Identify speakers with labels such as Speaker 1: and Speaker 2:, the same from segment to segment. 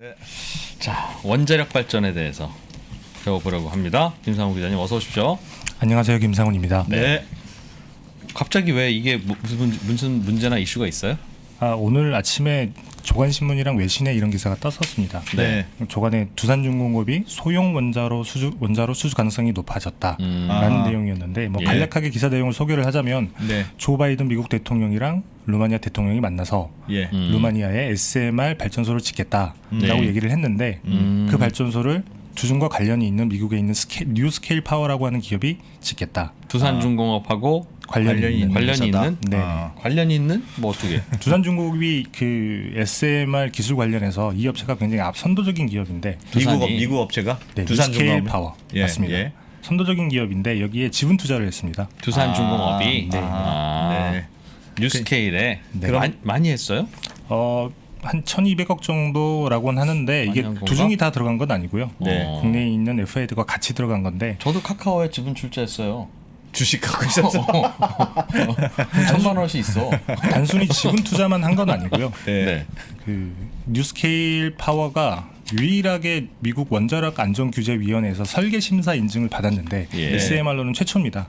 Speaker 1: 네.
Speaker 2: 자, 원자력 발전에 대해서 배워보려고 합니다. 김상훈 기자님 어서 오십시오.
Speaker 3: 안녕하세요, 김상훈입니다.
Speaker 1: 네.
Speaker 2: 갑자기 왜 이게 무슨 문제나 이슈가 있어요?
Speaker 3: 오늘 아침에 조간신문이랑 외신에 이런 기사가 떴었습니다.
Speaker 1: 네.
Speaker 3: 조간에 두산중공업이 소형 원자로 수주 가능성이 높아졌다라는 내용이었는데
Speaker 2: 예.
Speaker 3: 간략하게 기사 내용을 소개를 하자면
Speaker 1: 네.
Speaker 3: 조 바이든 미국 대통령이랑 루마니아 대통령이 만나서
Speaker 1: 예.
Speaker 3: 루마니아에 SMR 발전소를 짓겠다라고
Speaker 2: 네.
Speaker 3: 얘기를 했는데 그 발전소를 두중과 관련이 있는 미국에 있는 뉴스케일 파워라고 하는 기업이 짓겠다.
Speaker 2: 두산중공업하고
Speaker 3: 관련이 있는
Speaker 2: 있는
Speaker 3: 네.
Speaker 2: 관련이 있는 뭐 어떻게?
Speaker 3: 두산중공업이 그 SMR 기술 관련해서 이 업체가 굉장히 선도적인 기업인데
Speaker 1: 미국 업체가
Speaker 3: 네,
Speaker 1: 두산중공업
Speaker 3: 뉴스케일 파워 맞습니다.
Speaker 1: 예.
Speaker 3: 선도적인 기업인데 여기에 지분 투자를 했습니다.
Speaker 2: 두산중공업이
Speaker 1: 네.
Speaker 2: 뉴스케일에
Speaker 3: 네.
Speaker 2: 많이 했어요?
Speaker 3: 한 1,200억 정도라고는 하는데 이게
Speaker 2: 한 건가?
Speaker 3: 두중이 다 들어간 건 아니고요.
Speaker 1: 네.
Speaker 3: 국내에 있는 FI들과 같이 들어간 건데
Speaker 2: 저도 카카오에 지분 출자했어요.
Speaker 1: 주식 갖고 있었어.
Speaker 2: 1,000만 원씩 있어.
Speaker 3: 단순히 지분 투자만 한 건 아니고요.
Speaker 1: 네.
Speaker 3: 그 뉴스케일 파워가 유일하게 미국 원자력 안전규제위원회에서 설계 심사 인증을 받았는데
Speaker 2: 예.
Speaker 3: SMR로는 최초입니다.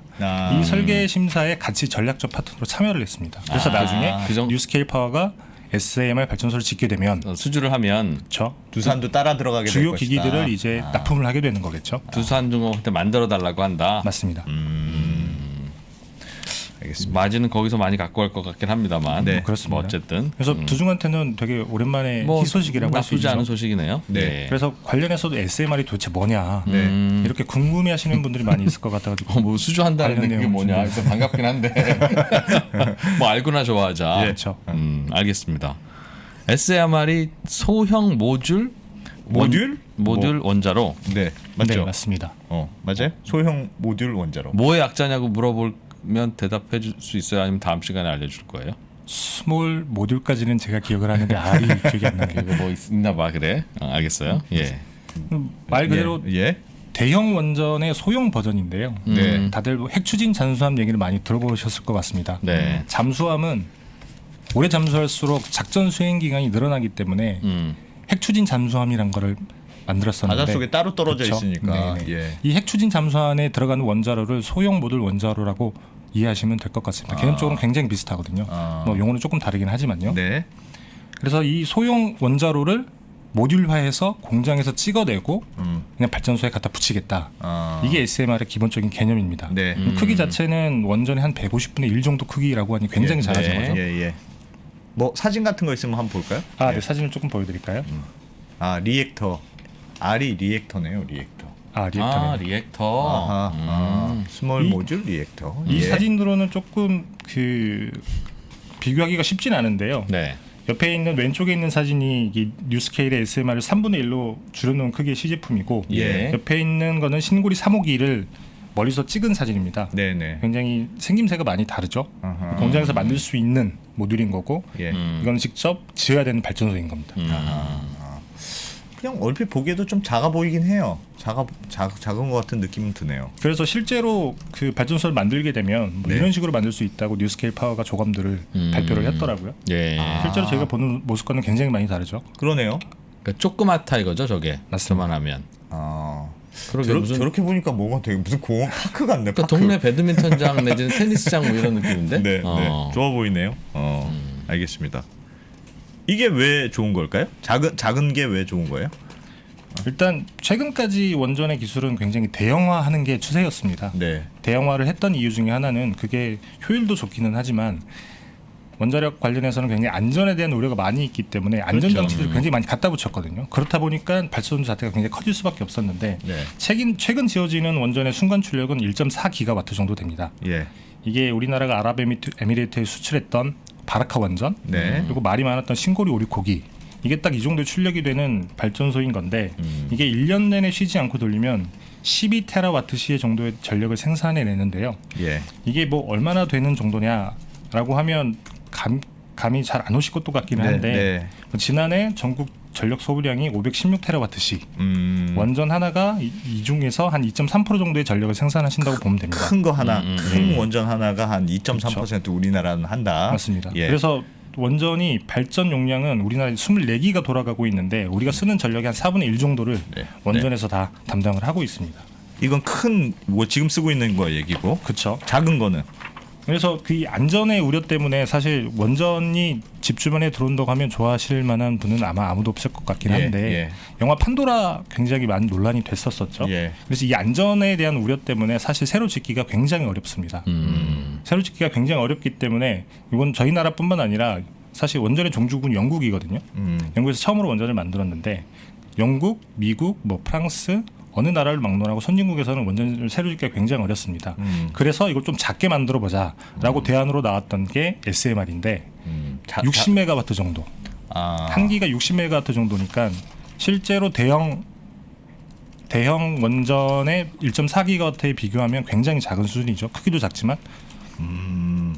Speaker 3: 이 설계 심사에 같이 전략적 파트너로 참여를 했습니다. 그래서 나중에 뉴스케일 파워가 SMR 발전소를 짓게 되면
Speaker 2: 수주를 하면
Speaker 1: 두산도 따라 들어가게 될
Speaker 3: 주요
Speaker 1: 것이다.
Speaker 3: 기기들을 이제 납품을 하게 되는 거겠죠.
Speaker 2: 두산중공업한테 만들어 달라고 한다.
Speaker 3: 맞습니다.
Speaker 1: 알겠습니다.
Speaker 2: 마진은 거기서 많이 갖고 갈 것 같긴 합니다만.
Speaker 1: 네.
Speaker 3: 그렇습니다.
Speaker 2: 뭐 어쨌든
Speaker 3: 그래서 두중한테는 되게 오랜만에 희소식이라고 할 수
Speaker 2: 나쁘지
Speaker 3: 있죠.
Speaker 2: 않은 소식이네요.
Speaker 1: 네.
Speaker 3: 그래서 관련해서도 SMR이 도대체 뭐냐
Speaker 1: 네.
Speaker 3: 이렇게 궁금해하시는 분들이 많이 있을 것 같아가지고
Speaker 2: 뭐 수주한다는데
Speaker 3: 관련
Speaker 2: 그게
Speaker 3: 내용을
Speaker 2: 뭐냐? 그래서 반갑긴 한데 뭐 알고나 좋아하자.
Speaker 1: 예.
Speaker 3: 그렇죠.
Speaker 2: 알겠습니다. SMR이 소형 모듈 원자로
Speaker 1: 네. 맞죠?
Speaker 3: 네, 맞습니다.
Speaker 1: 맞아요. 소형 모듈 원자로.
Speaker 2: 뭐의 약자냐고 물어보면 대답해 줄 수 있어요? 아니면 다음 시간에 알려줄 거예요?
Speaker 3: 스몰 모듈까지는 제가 기억을 하는데 R이 기억이 안 나네요.
Speaker 2: 이거 뭐 있나 봐. 그래. 알겠어요. 예.
Speaker 3: 말 그대로
Speaker 1: 예.
Speaker 3: 대형 원전의 소형 버전인데요.
Speaker 1: 네.
Speaker 3: 다들 핵 추진 잠수함 얘기를 많이 들어보셨을 것 같습니다.
Speaker 2: 네.
Speaker 3: 잠수함은 오래 잠수할수록 작전 수행 기간이 늘어나기 때문에 핵 추진 잠수함이란 거를 만들었었는데
Speaker 1: 바닷속에 따로 떨어져
Speaker 3: 그렇죠?
Speaker 1: 있으니까.
Speaker 3: 네네.
Speaker 1: 예.
Speaker 3: 이 핵 추진 잠수함에 들어가는 원자로를 소형 모듈 원자로라고 이해하시면 될 것 같습니다. 개념적으로 굉장히 비슷하거든요. 뭐 용어는 조금 다르긴 하지만요.
Speaker 1: 네.
Speaker 3: 그래서 이 소형 원자로를 모듈화해서 공장에서 찍어내고 그냥 발전소에 갖다 붙이겠다. 이게 SMR의 기본적인 개념입니다.
Speaker 1: 네.
Speaker 3: 크기 자체는 원전의 한 150분의 1 정도 크기라고 하니 굉장히 작아진 거죠.
Speaker 1: 예. 뭐 사진 같은 거 있으면 한번 볼까요?
Speaker 3: 네, 사진을 조금 보여드릴까요?
Speaker 1: 리액터. R이 리액터네요. 리액터.
Speaker 3: 리액터네.
Speaker 2: 리액터.
Speaker 1: 스몰 모듈 리액터.
Speaker 3: 이
Speaker 1: 예.
Speaker 3: 사진으로는 조금 비교하기가 쉽진 않은데요.
Speaker 2: 네.
Speaker 3: 옆에 있는 왼쪽에 있는 사진이 이 뉴스케일의 SMR을 3분의 1로 줄여놓은 크기의 시제품이고
Speaker 2: 예.
Speaker 3: 옆에 있는 거는 신고리 3호기를 멀리서 찍은 사진입니다.
Speaker 1: 네네.
Speaker 3: 굉장히 생김새가 많이 다르죠.
Speaker 1: 아하.
Speaker 3: 공장에서 만들 수 있는 모듈인 거고
Speaker 1: 예.
Speaker 3: 이건 직접 지어야 되는 발전소인 겁니다.
Speaker 1: 그냥 얼핏 보기에도 좀 작아 보이긴 해요. 작은 것 같은 느낌은 드네요.
Speaker 3: 그래서 실제로 그 발전소를 만들게 되면 뭐
Speaker 1: 네.
Speaker 3: 이런 식으로 만들 수 있다고 뉴스케일 파워가 조감들을 발표를 했더라고요.
Speaker 2: 예.
Speaker 3: 실제로 저희가 보는 모습과는 굉장히 많이 다르죠.
Speaker 1: 그러네요.
Speaker 2: 그러니까 조그맣다 이거죠, 저게.
Speaker 3: 맞습니다.
Speaker 2: 저만하면.
Speaker 1: 그러게 저렇게 보니까 뭔가 되게 무슨 공원 파크 같네.
Speaker 2: 그러니까
Speaker 1: 파크.
Speaker 2: 동네 배드민턴장 내지는 테니스장 뭐 이런 느낌인데.
Speaker 1: 네. 좋아 보이네요. 알겠습니다. 이게 왜 좋은 걸까요? 작은 게 왜 좋은 거예요?
Speaker 3: 일단 최근까지 원전의 기술은 굉장히 대형화하는 게 추세였습니다.
Speaker 1: 네.
Speaker 3: 대형화를 했던 이유 중에 하나는 그게 효율도 좋기는 하지만 원자력 관련해서는 굉장히 안전에 대한 우려가 많이 있기 때문에 안전장치들을 굉장히 많이 갖다 붙였거든요. 그렇다 보니까 발전소 자체가 굉장히 커질 수밖에 없었는데
Speaker 1: 네.
Speaker 3: 최근 지어지는 원전의 순간 출력은 1.4기가와트 정도 됩니다.
Speaker 1: 예.
Speaker 3: 이게 우리나라가 아랍에미리트에 수출했던 바라카 원전
Speaker 1: 네.
Speaker 3: 그리고 말이 많았던 신고리 오리코기 이게 딱 이 정도의 출력이 되는 발전소인 건데 이게 1년 내내 쉬지 않고 돌리면 12테라와트/시의 정도의 전력을 생산해내는데요.
Speaker 1: 예.
Speaker 3: 이게 뭐 얼마나 되는 정도냐라고 하면 감이 잘 안 오실 것도 같기는 한데 지난해 전국 전력 소비량이 516테라와트/시. 원전 하나가 이 중에서 한 2.3% 정도의 전력을 생산하신다고 보면 됩니다.
Speaker 1: 큰 거 하나, 큰 원전 하나가 한 2.3%
Speaker 3: 그렇죠.
Speaker 1: 우리나라는 한다.
Speaker 3: 맞습니다.
Speaker 1: 예.
Speaker 3: 그래서 원전이 발전 용량은 우리나라에 24기가 돌아가고 있는데 우리가 쓰는 전력의 한 4분의 1 정도를
Speaker 1: 네.
Speaker 3: 원전에서 다 담당을 하고 있습니다.
Speaker 1: 이건 큰 뭐 지금 쓰고 있는 거 얘기고
Speaker 3: 그렇죠.
Speaker 1: 작은 거는
Speaker 3: 그래서 그 안전의 우려 때문에 사실 원전이 집 주변에 들어온다고 하면 좋아하실 만한 분은 아마 아무도 없을 것 같긴 한데
Speaker 1: 예.
Speaker 3: 영화 판도라 굉장히 많은 논란이 됐었었죠.
Speaker 1: 예.
Speaker 3: 그래서 이 안전에 대한 우려 때문에 사실 새로 짓기가 굉장히 어렵습니다. 새로 짓기가 굉장히 어렵기 때문에 이건 저희 나라뿐만 아니라 사실 원전의 종주국은 영국이거든요. 영국에서 처음으로 원전을 만들었는데 영국, 미국, 뭐 프랑스 어느 나라를 막론하고 선진국에서는 원전을 새로 짓기가 굉장히 어렵습니다. 그래서 이걸 좀 작게 만들어 보자라고 대안으로 나왔던 게 SMR인데 60메가와트 정도. 한 기가 60메가와트 정도니까 실제로 대형 원전의 1.4기가와트에 비교하면 굉장히 작은 수준이죠. 크기도 작지만.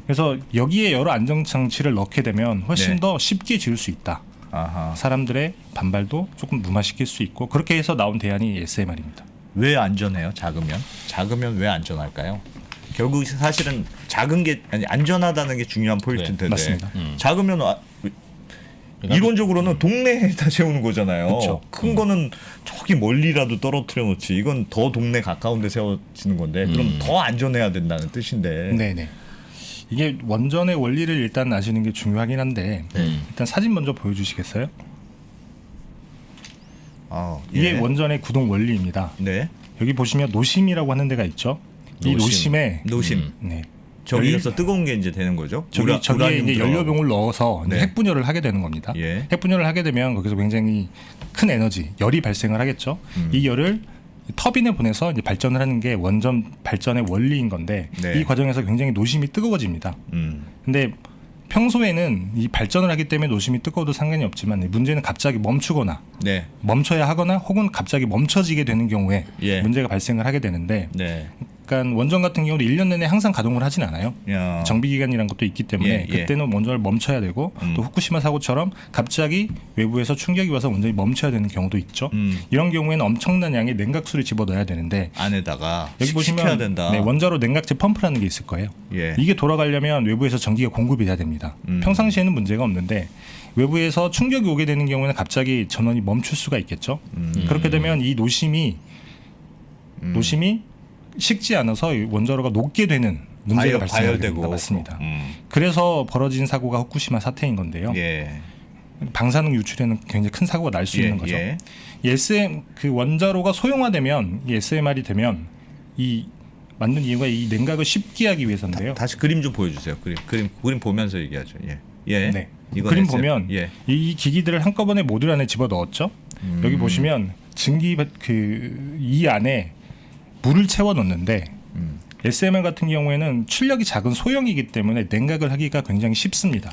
Speaker 3: 그래서 여기에 여러 안정 장치를 넣게 되면 훨씬
Speaker 1: 네.
Speaker 3: 더 쉽게 지을 수 있다.
Speaker 1: 아하.
Speaker 3: 사람들의 반발도 조금 무마시킬 수 있고 그렇게 해서 나온 대안이 SMR입니다.
Speaker 1: 왜 안전해요? 작으면 왜 안전할까요? 결국 사실은 작은 게 아니 안전하다는 게 중요한 포인트인데
Speaker 3: 맞습니다.
Speaker 1: 작으면 이론적으로는 동네에다 세우는 거잖아요.
Speaker 3: 그쵸.
Speaker 1: 큰 거는 저기 멀리라도 떨어뜨려 놓지. 이건 더 동네 가까운 데 세워지는 건데 그럼 더 안전해야 된다는 뜻인데.
Speaker 3: 네네. 이게 원전의 원리를 일단 아시는 게 중요하긴 한데 일단 사진 먼저 보여주시겠어요? 이게
Speaker 1: 예.
Speaker 3: 원전의 구동 원리입니다.
Speaker 1: 네.
Speaker 3: 여기 보시면 노심이라고 하는 데가 있죠. 이 노심에
Speaker 1: 노심.
Speaker 3: 네.
Speaker 1: 저기서 뜨거운 게 이제 되는 거죠.
Speaker 3: 저기에 이제 연료병을 넣어서 이제
Speaker 1: 네.
Speaker 3: 핵분열을 하게 되는 겁니다.
Speaker 1: 예.
Speaker 3: 핵분열을 하게 되면 거기서 굉장히 큰 에너지, 열이 발생을 하겠죠. 이 열을 터빈에 보내서 이제 발전을 하는 게 원전 발전의 원리인 건데
Speaker 1: 네.
Speaker 3: 이 과정에서 굉장히 노심이 뜨거워집니다. 근데 평소에는 이 발전을 하기 때문에 노심이 뜨거워도 상관이 없지만 문제는 갑자기 멈추거나
Speaker 1: 네.
Speaker 3: 멈춰야 하거나 혹은 갑자기 멈춰지게 되는 경우에
Speaker 1: 예.
Speaker 3: 문제가 발생을 하게 되는데
Speaker 1: 네.
Speaker 3: 그러니까 원전 같은 경우도 1년 내내 항상 가동을 하진 않아요.
Speaker 1: 야.
Speaker 3: 정비 기간이라는 것도 있기 때문에
Speaker 1: 예, 예.
Speaker 3: 그때는 원전을 멈춰야 되고 또 후쿠시마 사고처럼 갑자기 외부에서 충격이 와서 원전이 멈춰야 되는 경우도 있죠. 이런 경우에는 엄청난 양의 냉각수를 집어넣어야 되는데
Speaker 1: 안에다가
Speaker 3: 여기
Speaker 1: 식혀야
Speaker 3: 보시면
Speaker 1: 된다.
Speaker 3: 네, 원자로 냉각제 펌프라는 게 있을 거예요.
Speaker 1: 예.
Speaker 3: 이게 돌아가려면 외부에서 전기가 공급이 돼야 됩니다. 평상시에는 문제가 없는데 외부에서 충격이 오게 되는 경우에는 갑자기 전원이 멈출 수가 있겠죠. 그렇게 되면 이 노심이 식지 않아서 이 원자로가 녹게 되는 문제가 발생하게 됩니다. 맞습니다. 그래서 벌어진 사고가 후쿠시마 사태인 건데요.
Speaker 1: 예.
Speaker 3: 방사능 유출에는 굉장히 큰 사고가 날 수 있는 거죠.
Speaker 1: 예.
Speaker 3: 이 그 원자로가 소형화되면 이 SMR이 되면 이 만든 이유가 이 냉각을 쉽게 하기 위해서인데요.
Speaker 1: 다시 그림 좀 보여주세요. 그림 보면서 얘기하죠. 예. 예.
Speaker 3: 네.
Speaker 1: 이건
Speaker 3: 그림
Speaker 1: SM.
Speaker 3: 보면
Speaker 1: 예.
Speaker 3: 이 기기들을 한꺼번에 모듈 안에 집어 넣었죠. 여기 보시면 증기 이 안에 물을 채워 넣는데 SMR 같은 경우에는 출력이 작은 소형이기 때문에 냉각을 하기가 굉장히 쉽습니다.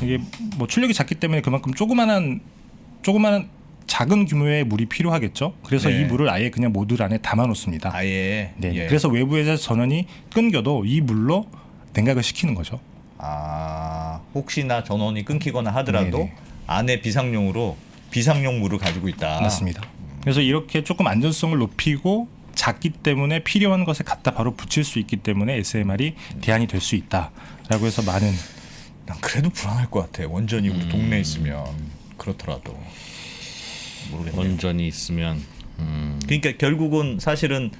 Speaker 3: 이게 뭐 출력이 작기 때문에 그만큼 조그만한 작은 규모의 물이 필요하겠죠. 그래서
Speaker 1: 네.
Speaker 3: 이 물을 아예 그냥 모듈 안에 담아 놓습니다.
Speaker 1: 아예.
Speaker 3: 네.
Speaker 1: 예.
Speaker 3: 그래서 외부에서 전원이 끊겨도 이 물로 냉각을 시키는 거죠.
Speaker 1: 혹시나 전원이 끊기거나 하더라도
Speaker 3: 네네.
Speaker 1: 안에 비상용 물을 가지고 있다.
Speaker 3: 맞습니다. 그래서 이렇게 조금 안전성을 높이고 작기 때문에 필요한 것에 갖다 바로 붙일 수 있기 때문에 SMR이 대안이 될 수 있다라고 해서 많은
Speaker 1: 난 그래도 불안할 것 같아. 원전이 우리 동네에 있으면 그렇더라도 모르겠네.
Speaker 2: 원전이 있으면
Speaker 1: 그러니까 결국은 사실은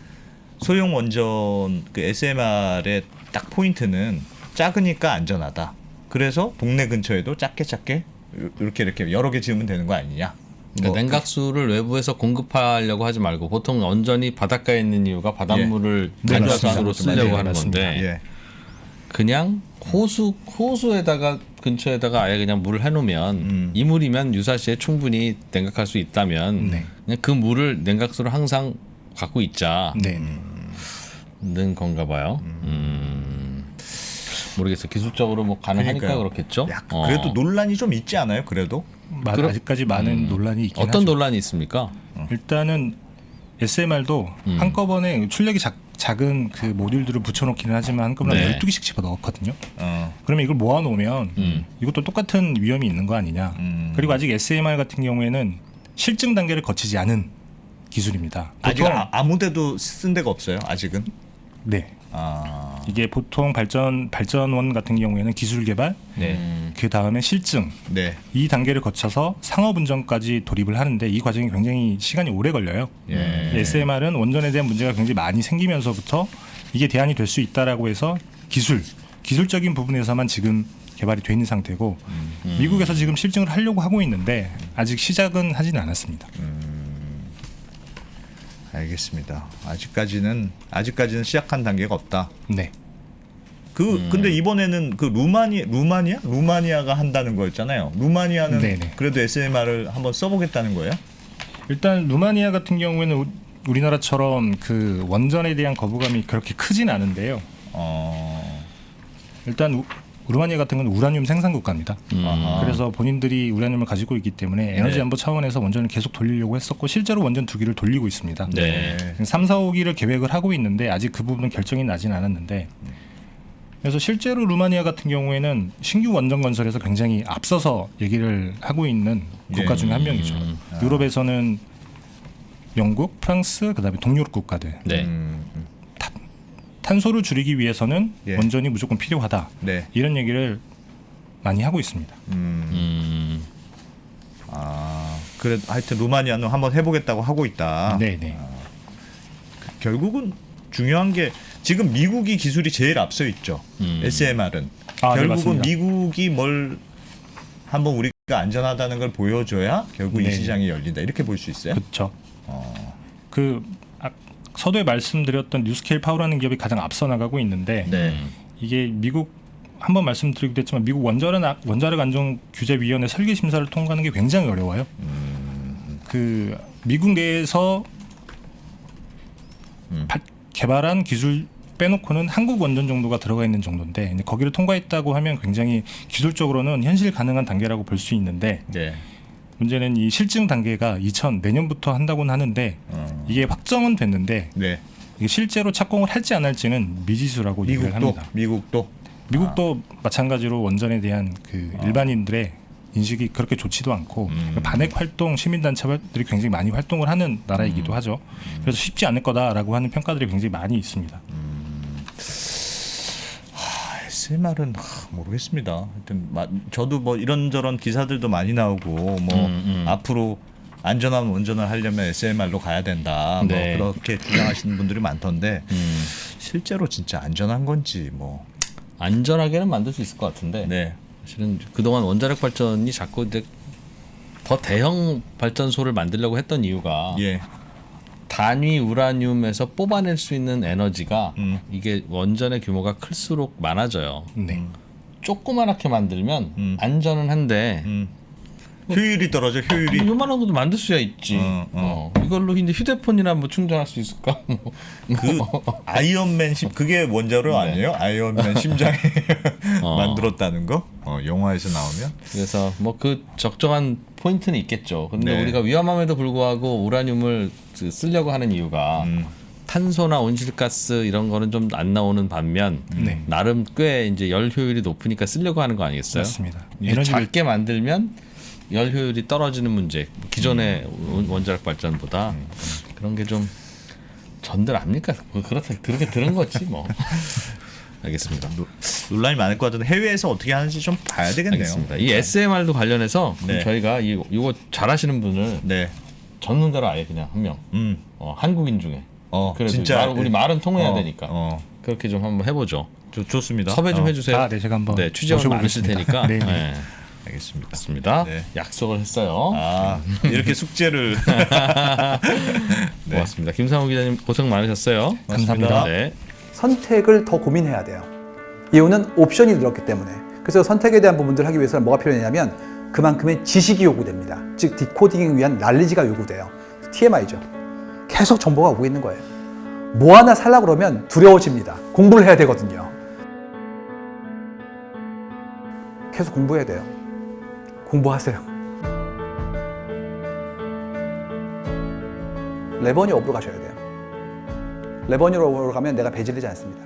Speaker 1: 소형 원전 그 SMR의 딱 포인트는 작으니까 안전하다. 그래서 동네 근처에도 작게 이렇게 여러 개 지으면 되는 거 아니냐?
Speaker 2: 그러니까 냉각수를 외부에서 공급하려고 하지 말고 보통 원전이 바닷가에 있는 이유가 바닷물을
Speaker 3: 네,
Speaker 2: 간접수로
Speaker 3: 맞습니다.
Speaker 2: 쓰려고
Speaker 3: 네,
Speaker 2: 하는
Speaker 3: 맞습니다.
Speaker 2: 건데
Speaker 1: 예.
Speaker 2: 그냥 호수에다가 근처에다가 아예 그냥 물을 해놓으면 이 물이면 유사시에 충분히 냉각할 수 있다면
Speaker 3: 네.
Speaker 2: 그냥 그 물을 냉각수를 항상 갖고 있자는
Speaker 3: 네.
Speaker 2: 건가 봐요. 모르겠어. 기술적으로 뭐 가능하니까
Speaker 1: 그러니까요.
Speaker 2: 그렇겠죠.
Speaker 1: 약간 그래도 논란이 좀 있지 않아요? 그래도
Speaker 3: 아직까지 많은 논란이 있긴
Speaker 2: 어떤
Speaker 3: 하죠.
Speaker 2: 논란이 있습니까?
Speaker 3: 일단은 SMR도 한꺼번에 출력이 작은 그 모듈들을 붙여놓기는 하지만 한꺼번에
Speaker 2: 네.
Speaker 3: 12개씩 집어 넣었거든요.
Speaker 1: 어.
Speaker 3: 그러면 이걸 모아놓으면 이것도 똑같은 위험이 있는 거 아니냐. 그리고 아직 SMR 같은 경우에는 실증 단계를 거치지 않은 기술입니다.
Speaker 1: 아직
Speaker 3: 보통
Speaker 1: 아무데도 쓴 데가 없어요. 아직은.
Speaker 3: 네. 이게 보통 발전원 같은 경우에는 기술 개발, 그 다음에 실증
Speaker 1: 네.
Speaker 3: 이 단계를 거쳐서 상업 운전까지 돌입을 하는데 이 과정이 굉장히 시간이 오래 걸려요. SMR은 원전에 대한 문제가 굉장히 많이 생기면서부터 이게 대안이 될 수 있다라고 해서 기술적인 부분에서만 지금 개발이 돼 있는 상태고 미국에서 지금 실증을 하려고 하고 있는데 아직 시작은 하지는 않았습니다.
Speaker 1: 알겠습니다. 아직까지는 시작한 단계가 없다.
Speaker 3: 네.
Speaker 1: 근데 이번에는 그 루마니아가 한다는 거였잖아요. 루마니아는
Speaker 3: 네네.
Speaker 1: 그래도 SMR을 한번 써보겠다는 거예요?
Speaker 3: 일단 루마니아 같은 경우에는 우리나라처럼 그 원전에 대한 거부감이 그렇게 크진 않은데요. 일단 루마니아 같은 건 우라늄 생산 국가입니다. 그래서 본인들이 우라늄을 가지고 있기 때문에 에너지 안보 차원에서 원전을 계속 돌리려고 했었고 실제로 원전 2기를 돌리고 있습니다.
Speaker 2: 네.
Speaker 3: 3, 4, 5기를 계획을 하고 있는데 아직 그 부분은 결정이 나진 않았는데 그래서 실제로 루마니아 같은 경우에는 신규 원전 건설에서 굉장히 앞서서 얘기를 하고 있는 국가 중에 한 명이죠. 유럽에서는 영국, 프랑스, 그다음에 동유럽 국가들.
Speaker 2: 네.
Speaker 3: 탄소를 줄이기 위해서는
Speaker 1: 예.
Speaker 3: 원전이 무조건 필요하다.
Speaker 1: 네.
Speaker 3: 이런 얘기를 많이 하고 있습니다.
Speaker 1: 그래 하여튼 루마니아는 한번 해보겠다고 하고 있다.
Speaker 3: 네네.
Speaker 1: 결국은 중요한 게 지금 미국이 기술이 제일 앞서 있죠. SMR은
Speaker 3: 네,
Speaker 1: 결국은
Speaker 3: 맞습니다.
Speaker 1: 미국이 뭘 한번 우리가 안전하다는 걸 보여줘야 결국 이
Speaker 3: 네.
Speaker 1: 시장이 열린다. 이렇게 볼 수 있어요.
Speaker 3: 그렇죠. 서두에 말씀드렸던 뉴스케일 파워라는 기업이 가장 앞서 나가고 있는데
Speaker 1: 네.
Speaker 3: 이게 미국 한번 말씀드리기도 했지만 미국 원자력 안전 규제 위원회 설계 심사를 통과하는 게 굉장히 어려워요. 그 미국 내에서 개발한 기술 빼놓고는 한국 원전 정도가 들어가 있는 정도인데 거기를 통과했다고 하면 굉장히 기술적으로는 현실 가능한 단계라고 볼 수 있는데
Speaker 1: 네.
Speaker 3: 문제는 이 실증 단계가 내년부터 한다고는 하는데 이게 확정은 됐는데
Speaker 1: 네.
Speaker 3: 이게 실제로 착공을 할지 안 할지는 미지수라고 얘기를 합니다.
Speaker 1: 미국도
Speaker 3: 마찬가지로 원전에 대한 그 일반인들의 인식이 그렇게 좋지도 않고 반핵 활동 시민단체들이 굉장히 많이 활동을 하는 나라이기도 하죠. 그래서 쉽지 않을 거다라고 하는 평가들이 굉장히 많이 있습니다.
Speaker 1: SMR은 모르겠습니다. 하여튼 저도 뭐 이런저런 기사들도 많이 나오고 뭐 앞으로 안전한 원전을 하려면 SMR로 가야 된다.
Speaker 2: 네.
Speaker 1: 뭐 그렇게 주장하시는 분들이 많던데 실제로 진짜 안전한 건지 뭐
Speaker 2: 안전하게는 만들 수 있을 것 같은데
Speaker 1: 네.
Speaker 2: 사실은 그동안 원자력 발전이 자꾸 이제 더 대형 발전소를 만들려고 했던 이유가
Speaker 1: 예.
Speaker 2: 단위 우라늄에서 뽑아낼 수 있는 에너지가 이게 원전의 규모가 클수록 많아져요.
Speaker 3: 네.
Speaker 2: 조그맣게 만들면 안전은 한데
Speaker 1: 효율이 떨어져. 효율이.
Speaker 2: 이만한 것도 만들 수야 있지. 이걸로 근데 휴대폰이나 뭐 충전할 수 있을까?
Speaker 1: 그 아이언맨 그게 원자로 아니에요? 아이언맨 심장에 만들었다는 거? 영화에서 나오면?
Speaker 2: 그래서 뭐 그 적정한 포인트는 있겠죠. 근데
Speaker 1: 네.
Speaker 2: 우리가 위험함에도 불구하고 우라늄을 쓰려고 하는 이유가 탄소나 온실가스 이런 거는 좀 안 나오는 반면 나름 꽤 이제 열 효율이 높으니까 쓰려고 하는 거 아니겠어요?
Speaker 3: 맞습니다.
Speaker 2: 작게 만들면 열 효율이 떨어지는 문제. 기존의 원자력 발전보다 그런 게 좀 전들 압니까? 뭐 그렇게 들은 거지 뭐. 알겠습니다.
Speaker 1: 논란이 많을 것 같은데 해외에서 어떻게 하는지 좀 봐야 되겠네요.
Speaker 2: 알겠습니다. 이 SMR도 관련해서
Speaker 1: 네.
Speaker 2: 저희가 이거 잘하시는 분을
Speaker 1: 네.
Speaker 2: 전문가로 아예 그냥 한 명. 한국인 중에. 그래도
Speaker 1: 진짜
Speaker 2: 우리 말은 통해야 되니까. 그렇게 좀 한번 해보죠.
Speaker 1: 좋습니다.
Speaker 2: 섭외 좀 해주세요.
Speaker 3: 네, 제가 한번
Speaker 2: 네, 취재원 많으실
Speaker 3: 모셔보겠습니다.
Speaker 2: 테니까.
Speaker 3: 네, 네.
Speaker 2: 네.
Speaker 1: 알겠습니다.
Speaker 2: 맞습니다.
Speaker 1: 네.
Speaker 2: 약속을 했어요.
Speaker 1: 이렇게 숙제를
Speaker 2: 고맙습니다. 김상우 기자님 고생 많으셨어요.
Speaker 3: 감사합니다.
Speaker 2: 네.
Speaker 4: 선택을 더 고민해야 돼요. 이유는 옵션이 늘었기 때문에. 그래서 선택에 대한 부분들을 하기 위해서는 뭐가 필요하냐면 그만큼의 지식이 요구됩니다. 즉 디코딩을 위한 날리지가 요구돼요. TMI죠. 계속 정보가 오고 있는 거예요. 뭐 하나 살려고 그러면 두려워집니다. 공부를 해야 되거든요. 계속 공부해야 돼요. 공부하세요. 레버니 업으로 가셔야 돼요. 레버니 업으로 가면 내가 배제되지 않습니다.